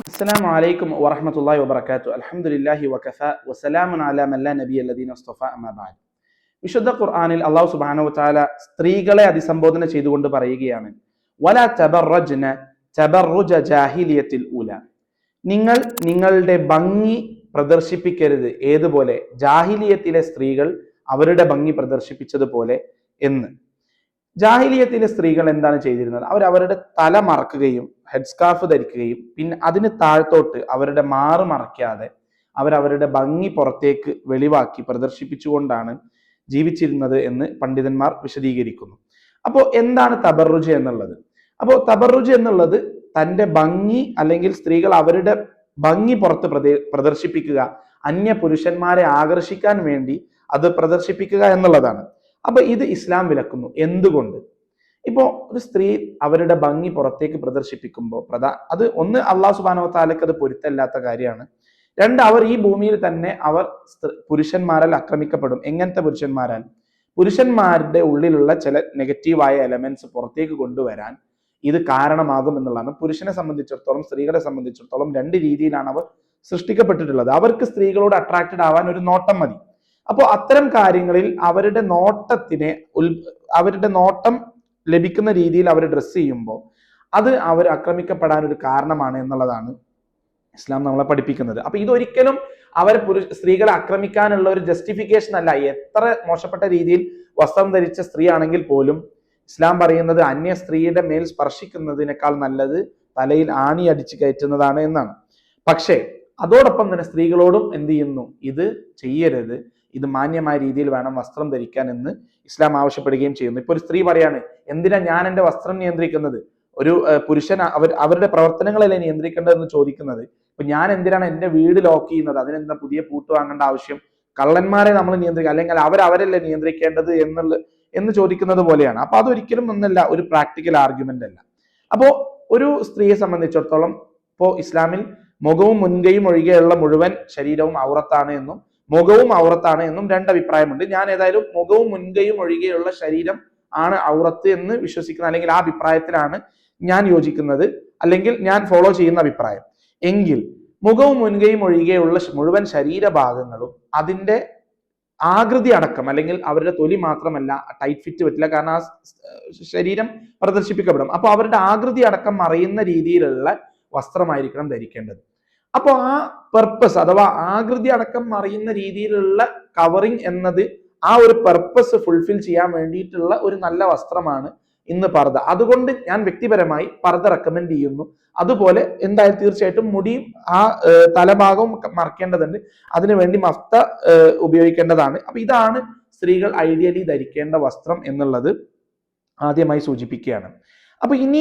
അസ്സലാമു അലൈക്കും വറഹ്മത്തുള്ളാഹി വബറകാതുഹു. അൽഹംദുലില്ലാഹി വകഫാ വസലാമുൻ അലാ മൻ ലാ നബിയ ലദീന മുസ്തഫാ അമ്മാ ബഅദ്. വിശുദ്ധ ഖുർആനിൽ അല്ലാഹു സുബ്ഹാനഹു വതആല സ്ത്രീകളെ അഭിസംബോധന ചെയ്തുകൊണ്ട് പറയുകയാണ്, വലാ തബറജ്ന തബറുജ ജാഹിലിയത്തിൽ ഊല. നിങ്ങൾ നിങ്ങളുടെ ഭംഗി പ്രദർശിപ്പിക്കരുത്, ഏതുപോലെ ജാഹിലിയത്തിലെ സ്ത്രീകൾ അവരുടെ ഭംഗി പ്രദർശിപ്പിച്ചതുപോലെ എന്ന്. ജാഹിലിയത്തിലെ സ്ത്രീകൾ എന്താണ് ചെയ്തിരുന്നത്? അവരവരുടെ തല മറക്കുകയും ഹെഡ് സ്കാർഫ് ധരിക്കുകയും പിന്നെ അതിന് താഴത്തോട്ട് അവരുടെ മാറ് മറയ്ക്കാതെ അവരവരുടെ ഭംഗി പുറത്തേക്ക് വെളിവാക്കി പ്രദർശിപ്പിച്ചുകൊണ്ടാണ് ജീവിച്ചിരുന്നത് എന്ന് പണ്ഡിതന്മാർ വിശദീകരിക്കുന്നു. അപ്പോൾ എന്താണ് തബറുജ് എന്നുള്ളത്? അപ്പോൾ തബറുജ് എന്നുള്ളത് തൻ്റെ ഭംഗി, അല്ലെങ്കിൽ സ്ത്രീകൾ അവരുടെ ഭംഗി പുറത്ത് പ്രദർശിപ്പിക്കുക, അന്യ പുരുഷന്മാരെ ആകർഷിക്കാൻ വേണ്ടി അത് പ്രദർശിപ്പിക്കുക എന്നുള്ളതാണ്. അപ്പൊ ഇത് ഇസ്ലാം വിലക്കുന്നു. എന്തുകൊണ്ട്? ഇപ്പോ ഒരു സ്ത്രീ അവരുടെ ഭംഗി പുറത്തേക്ക് പ്രദർശിപ്പിക്കുമ്പോൾ അത് ഒന്ന്, അള്ളാഹു സുബ്ഹാനഹു വതആലയ്ക്ക് അത് പൊരുത്തല്ലാത്ത കാര്യമാണ്. രണ്ട്, അവർ ഈ ഭൂമിയിൽ തന്നെ അവർ പുരുഷന്മാരാൽ ആക്രമിക്കപ്പെടും. എങ്ങനത്തെ പുരുഷന്മാരാൽ? പുരുഷന്മാരുടെ ഉള്ളിലുള്ള ചില നെഗറ്റീവായ എലമെന്റ്സ് പുറത്തേക്ക് കൊണ്ടുവരാൻ ഇത് കാരണമാകും എന്നുള്ളതാണ്. പുരുഷനെ സംബന്ധിച്ചിടത്തോളം, സ്ത്രീകളെ സംബന്ധിച്ചിടത്തോളം രണ്ട് രീതിയിലാണ് അവർ സൃഷ്ടിക്കപ്പെട്ടിട്ടുള്ളത്. അവർക്ക് സ്ത്രീകളോട് അട്രാക്റ്റഡ് ആവാൻ ഒരു നോട്ടം മതി. അപ്പോൾ അത്തരം കാര്യങ്ങളിൽ അവരുടെ നോട്ടം ലഭിക്കുന്ന രീതിയിൽ അവർ ഡ്രസ്സ് ചെയ്യുമ്പോൾ അത് അവർ ആക്രമിക്കപ്പെടാൻ ഒരു കാരണമാണ് എന്നുള്ളതാണ് ഇസ്ലാം നമ്മളെ പഠിപ്പിക്കുന്നത്. അപ്പൊ ഇതൊരിക്കലും സ്ത്രീകളെ ആക്രമിക്കാനുള്ള ഒരു ജസ്റ്റിഫിക്കേഷൻ അല്ല. എത്ര മോശപ്പെട്ട രീതിയിൽ വസ്ത്രം ധരിച്ച സ്ത്രീ ആണെങ്കിൽ പോലും ഇസ്ലാം പറയുന്നത് അന്യ സ്ത്രീയുടെ മേൽ സ്പർശിക്കുന്നതിനേക്കാൾ നല്ലത് തലയിൽ ആണി അടിച്ചു കയറ്റുന്നതാണ് എന്നാണ്. പക്ഷേ അതോടൊപ്പം തന്നെ സ്ത്രീകളോടും എന്ത് ചെയ്യുന്നു? ഇത് ചെയ്യരുത്, ഇത് മാന്യമായ രീതിയിൽ വേണം വസ്ത്രം ധരിക്കാൻ എന്ന് ഇസ്ലാം ആവശ്യപ്പെടുകയും ചെയ്യുന്നു. ഇപ്പൊ ഒരു സ്ത്രീ പറയാണ്, എന്തിനാ ഞാൻ എൻ്റെ വസ്ത്രം നിയന്ത്രിക്കുന്നത്? ഒരു പുരുഷൻ അവരുടെ പ്രവർത്തനങ്ങളല്ലേ നിയന്ത്രിക്കേണ്ടതെന്ന് ചോദിക്കുന്നത്. ഇപ്പൊ ഞാൻ എന്തിനാണ് എൻ്റെ വീട് ലോക്ക് ചെയ്യുന്നത്? അതിനെന്താ പുതിയ പൂട്ട് വാങ്ങേണ്ട ആവശ്യം? കള്ളന്മാരെ നമ്മൾ നിയന്ത്രിക്കുക, അല്ലെങ്കിൽ അവരല്ലേ നിയന്ത്രിക്കേണ്ടത് എന്ന് ചോദിക്കുന്നത് പോലെയാണ്. അപ്പൊ അതൊരിക്കലും ഒന്നല്ല, ഒരു പ്രാക്ടിക്കൽ ആർഗ്യുമെന്റ് അല്ല. അപ്പോ ഒരു സ്ത്രീയെ സംബന്ധിച്ചിടത്തോളം ഇപ്പോ ഇസ്ലാമിൽ മുഖവും മുൻകൈയും ഒഴികെയുള്ള മുഴുവൻ ശരീരവും ഔറത്താണ് എന്നും മുഖവും ഔറത്താണ് എന്നും രണ്ടഭിപ്രായമുണ്ട്. ഞാൻ ഏതായാലും മുഖവും മുൻകൈയും ഒഴികെയുള്ള ശരീരം ആണ് ഔറത്ത് എന്ന് വിശ്വസിക്കുന്ന, അല്ലെങ്കിൽ ആ അഭിപ്രായത്തിലാണ് ഞാൻ യോജിക്കുന്നത്, അല്ലെങ്കിൽ ഞാൻ ഫോളോ ചെയ്യുന്ന അഭിപ്രായം. എങ്കിൽ മുഖവും മുൻകൈയും ഒഴികെയുള്ള മുഴുവൻ ശരീരഭാഗങ്ങളും അതിന്റെ ആകൃതി അടക്കം, അല്ലെങ്കിൽ അവരുടെ തൊലി മാത്രമല്ല, ടൈറ്റ് ഫിറ്റ് പറ്റില്ല, കാരണം ആ ശരീരം പ്രദർശിപ്പിക്കപ്പെടും. അപ്പൊ അവരുടെ ആകൃതി അടക്കം മറയുന്ന രീതിയിലുള്ള വസ്ത്രമായിരിക്കണം ധരിക്കേണ്ടത്. അപ്പൊ ആ പെർപ്പസ്, അഥവാ ആകൃതി അടക്കം മറിയുന്ന രീതിയിലുള്ള കവറിങ് എന്നത് ആ ഒരു പെർപ്പസ് ഫുൾഫിൽ ചെയ്യാൻ വേണ്ടിയിട്ടുള്ള ഒരു നല്ല വസ്ത്രമാണ് ഇന്ന് പർദ്ദ. അതുകൊണ്ട് ഞാൻ വ്യക്തിപരമായി പർദ്ദ റെക്കമെൻഡ് ചെയ്യുന്നു. അതുപോലെ എന്തായാലും തീർച്ചയായിട്ടും മുടിയും ആ തലഭാഗവും മറക്കേണ്ടതുണ്ട്. അതിനുവേണ്ടി മഫ്ത ഉപയോഗിക്കേണ്ടതാണ്. അപ്പൊ ഇതാണ് സ്ത്രീകൾ ഐഡിയലി ധരിക്കേണ്ട വസ്ത്രം എന്നുള്ളത് ആദ്യമായി സൂചിപ്പിക്കുകയാണ്. അപ്പൊ ഇനി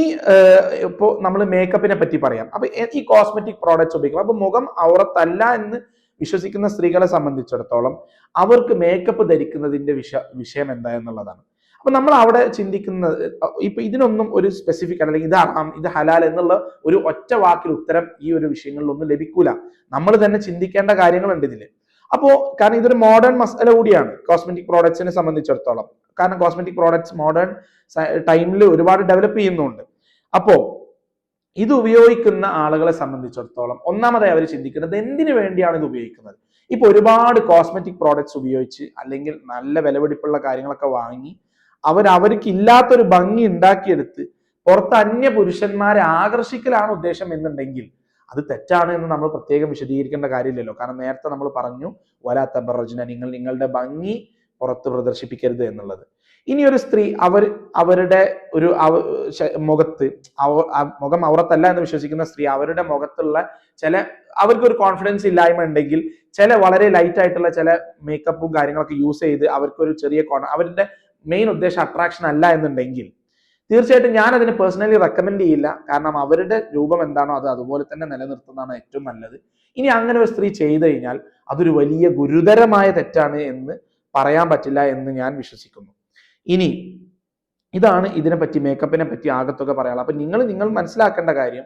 ഇപ്പോ നമ്മൾ മേക്കപ്പിനെ പറ്റി പറയാം. അപ്പൊ ഈ കോസ്മെറ്റിക് പ്രോഡക്ട്സ് ഉപയോഗിക്കും. അപ്പൊ മുഖം ഔറത്തല്ല എന്ന് വിശ്വസിക്കുന്ന സ്ത്രീകളെ സംബന്ധിച്ചിടത്തോളം അവർക്ക് മേക്കപ്പ് ധരിക്കുന്നതിന്റെ വിഷയം എന്താ എന്നുള്ളതാണ്. അപ്പൊ നമ്മൾ അവിടെ ചിന്തിക്കുന്നത്, ഇപ്പൊ ഇതിനൊന്നും ഒരു സ്പെസിഫിക്, അല്ലെങ്കിൽ ഇത് ഹലാൽ എന്നുള്ള ഒരു ഒറ്റ വാക്കിൽ ഉത്തരം ഈ ഒരു വിഷയങ്ങളിലൊന്നും ലഭിക്കൂല. നമ്മൾ തന്നെ ചിന്തിക്കേണ്ട കാര്യങ്ങളുണ്ട് ഇതില്. അപ്പോ കാരണം ഇതൊരു മോഡേൺ മസാല കൂടിയാണ് കോസ്മെറ്റിക് പ്രോഡക്ട്സിനെ സംബന്ധിച്ചിടത്തോളം. കാരണം കോസ്മെറ്റിക് പ്രോഡക്ട്സ് മോഡേൺ ടൈമിൽ ഒരുപാട് ഡെവലപ്പ് ചെയ്യുന്നുണ്ട്. അപ്പോ ഇത് ഉപയോഗിക്കുന്ന ആളുകളെ സംബന്ധിച്ചിടത്തോളം ഒന്നാമതായി അവർ ചിന്തിക്കുന്നത് എന്തിനു വേണ്ടിയാണ് ഇത് ഉപയോഗിക്കുന്നത്. ഇപ്പൊ ഒരുപാട് കോസ്മെറ്റിക് പ്രോഡക്ട്സ് ഉപയോഗിച്ച്, അല്ലെങ്കിൽ നല്ല വിലപിടിപ്പുള്ള കാര്യങ്ങളൊക്കെ വാങ്ങി അവർക്ക് ഇല്ലാത്തൊരു ഭംഗി ഉണ്ടാക്കിയെടുത്ത് പുറത്ത് അന്യ പുരുഷന്മാരെ ആകർഷിക്കലാണ് ഉദ്ദേശം എന്നുണ്ടെങ്കിൽ അത് തെറ്റാണ് എന്ന് നമ്മൾ പ്രത്യേകം വിശദീകരിക്കേണ്ട കാര്യമില്ലല്ലോ. കാരണം നേരത്തെ നമ്മൾ പറഞ്ഞു, വലാ തബറജ്ന, നിങ്ങൾ നിങ്ങളുടെ ഭംഗി പുറത്ത് പ്രദർശിപ്പിക്കരുത് എന്നുള്ളത്. ഇനി ഒരു സ്ത്രീ അവരുടെ ഒരു മുഖത്ത്, മുഖം ഔറത്തല്ല എന്ന് വിശ്വസിക്കുന്ന സ്ത്രീ അവരുടെ മുഖത്തുള്ള അവർക്കൊരു കോൺഫിഡൻസ് ഇല്ലായ്മ ഉണ്ടെങ്കിൽ വളരെ ലൈറ്റ് ആയിട്ടുള്ള മേക്കപ്പും കാര്യങ്ങളൊക്കെ യൂസ് ചെയ്ത് അവർക്കൊരു അവരുടെ മെയിൻ ഉദ്ദേശം അട്രാക്ഷൻ അല്ല എന്നുണ്ടെങ്കിൽ തീർച്ചയായിട്ടും ഞാൻ അതിന് പേഴ്സണലി റെക്കമെൻഡ് ചെയ്യില്ല. കാരണം അവരുടെ രൂപം എന്താണോ അത് അതുപോലെ തന്നെ നിലനിർത്തുന്നതാണ് ഏറ്റവും നല്ലത്. ഇനി അങ്ങനെ ഒരു സ്ത്രീ ചെയ്തു കഴിഞ്ഞാൽ അതൊരു വലിയ ഗുരുതരമായ തെറ്റാണ് എന്ന് പറയാൻ പറ്റില്ല എന്ന് ഞാൻ വിശ്വസിക്കുന്നു. ഇനി ഇതാണ് ഇതിനെപ്പറ്റി, മേക്കപ്പിനെ പറ്റി ആകത്തുക പറയാനുള്ളത്. അപ്പൊ നിങ്ങൾ മനസ്സിലാക്കേണ്ട കാര്യം,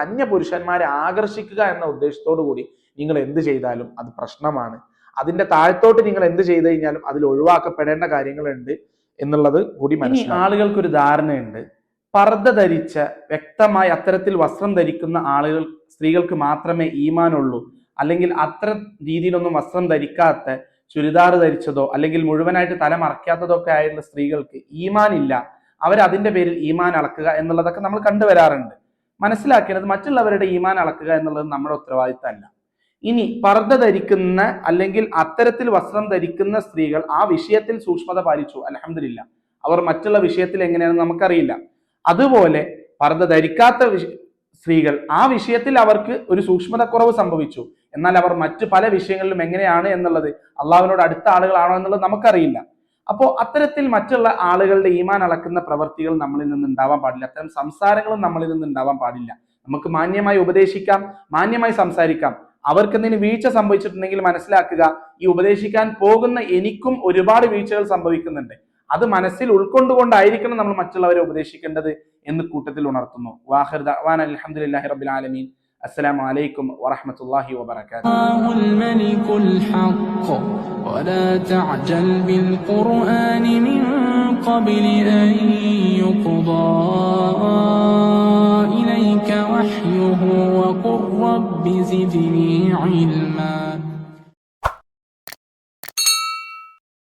അന്യ പുരുഷന്മാരെ ആകർഷിക്കുക എന്ന ഉദ്ദേശത്തോടു കൂടി നിങ്ങൾ എന്ത് ചെയ്താലും അത് പ്രശ്നമാണ്. അതിന്റെ താഴത്തോട്ട് നിങ്ങൾ എന്ത് ചെയ്തു കഴിഞ്ഞാലും അതിൽ ഒഴിവാക്കപ്പെടേണ്ട കാര്യങ്ങളുണ്ട് എന്നുള്ളത് കൂടി മനസ്സിലാക്കും. ആളുകൾക്കൊരു ധാരണയുണ്ട്, പർദ്ദ ധരിച്ച വ്യക്തമായി അത്തരത്തിൽ വസ്ത്രം ധരിക്കുന്ന ആളുകൾ സ്ത്രീകൾക്ക് മാത്രമേ ഈമാനുള്ളൂ, അല്ലെങ്കിൽ അത്ര രീതിയിലൊന്നും വസ്ത്രം ധരിക്കാത്ത ചുരിദാർ ധരിച്ചതോ അല്ലെങ്കിൽ മുഴുവനായിട്ട് തല മറയ്ക്കാത്തതോ ഒക്കെ ആയിട്ടുള്ള സ്ത്രീകൾക്ക് ഈമാൻ ഇല്ല, അവരതിന്റെ പേരിൽ ഈമാൻ അളക്കുക എന്നുള്ളതൊക്കെ നമ്മൾ കണ്ടുവരാറുണ്ട്. മനസ്സിലാക്കേണ്ടത് മറ്റുള്ളവരുടെ ഈമാൻ അളക്കുക എന്നുള്ളത് നമ്മുടെ ഉത്തരവാദിത്തമല്ല. ഇനി പർദ്ദ ധരിക്കുന്ന അല്ലെങ്കിൽ അത്തരത്തിൽ വസ്ത്രം ധരിക്കുന്ന സ്ത്രീകൾ ആ വിഷയത്തിൽ സൂക്ഷ്മത പാലിച്ചു, അൽഹംദുലില്ലാ. അവർ മറ്റുള്ള വിഷയത്തിൽ എങ്ങനെയാണെന്ന് നമുക്കറിയില്ല. അതുപോലെ പർദ്ദ ധരിക്കാത്ത സ്ത്രീകൾ ആ വിഷയത്തിൽ അവർക്ക് ഒരു സൂക്ഷ്മത കുറവ് സംഭവിച്ചു, എന്നാൽ അവർ മറ്റു പല വിഷയങ്ങളിലും എങ്ങനെയാണ് എന്നുള്ളത്, അള്ളാഹുവിനോട് അടുത്ത ആളുകളാണോ എന്നുള്ളത് നമുക്കറിയില്ല. അപ്പോൾ അത്തരത്തിൽ മറ്റുള്ള ആളുകളുടെ ഈമാൻ അളക്കുന്ന പ്രവർത്തികൾ നമ്മളിൽ നിന്ന് ഉണ്ടാവാൻ പാടില്ല, അത്തരം സംസാരങ്ങളും നമ്മളിൽ നിന്ന് ഉണ്ടാവാൻ പാടില്ല. നമുക്ക് മാന്യമായി ഉപദേശിക്കാം, മാന്യമായി സംസാരിക്കാം. അവർക്ക് എന്തെങ്കിലും വീഴ്ച സംഭവിച്ചിട്ടുണ്ടെങ്കിൽ മനസ്സിലാക്കുക, ഈ ഉപദേശിക്കാൻ പോകുന്ന എനിക്കും ഒരുപാട് വീഴ്ചകൾ സംഭവിക്കുന്നുണ്ട്, അത് മനസ്സിൽ ഉൾക്കൊണ്ടുകൊണ്ടായിരിക്കണം നമ്മൾ മറ്റുള്ളവരെ ഉപദേശിക്കേണ്ടത് എന്ന് കൂട്ടത്തിൽ ഉണർത്തുന്നു. വാഹിർ ദഅ്വാന അൽഹംദുലില്ലാഹി റബ്ബിൽ ആലമീൻ. അസ്സലാമു അലൈക്കും വറഹ്മത്തുള്ളാഹി വബറകാതുഹു. ولا تعجل بالقرآن من قبل أن يقضى إليك وحيه وقل رب زدني علما.